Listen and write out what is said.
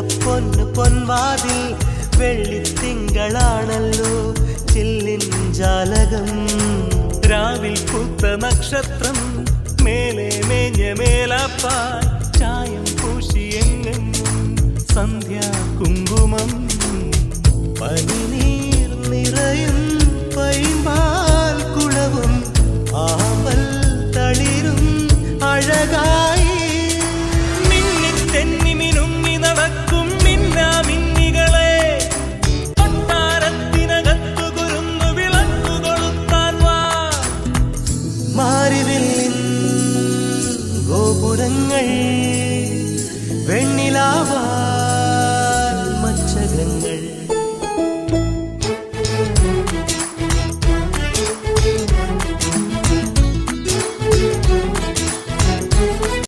പൊന്നു പൊൻവാതിൽ വെള്ളിത്തിങ്കളാണല്ലോ ചില്ലിൻ ജാലകം. രാവിൽ പൂത്ത നക്ഷത്രം മേലെ മേഞ്ഞ മേലാപ്പാൽ ചായം പൂശിയെങ്ങും സന്ധ്യാ കുങ്കുമം. പനിനീർ നിറയും പൈമ്പാൽ കുളവും ആമ്പൽ തളിരും അഴകായി. മിന്നിത്തെന്നി മിനുങ്ങി നടക്കും മിന്നാമിന്നികളെ കൊട്ടാരത്തിനകത്തു കുരുന്നു വിളക്കു കൊളുത്താൻ വാ. മാരിവില്ലിൻ ഗോപുരങ്ങൾ